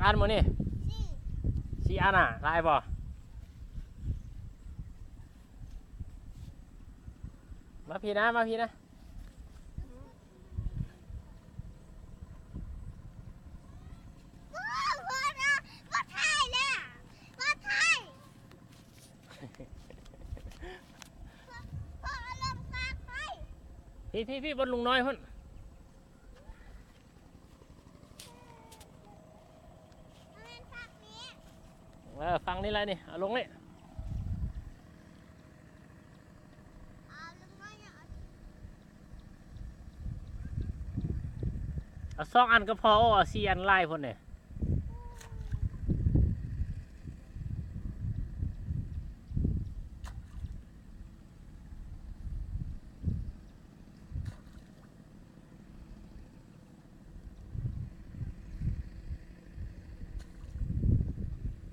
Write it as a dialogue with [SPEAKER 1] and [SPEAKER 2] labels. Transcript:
[SPEAKER 1] อันมื้อนี่สี่อันอ่ะลายบ่มาพี่นะมาพี่นะพี่บนลุงน้อยพุ่นฟังนี่ไรนี่เอาลงนี่เอา2 อันก็พอเอา4 อันไล่พุ่นเนี่ย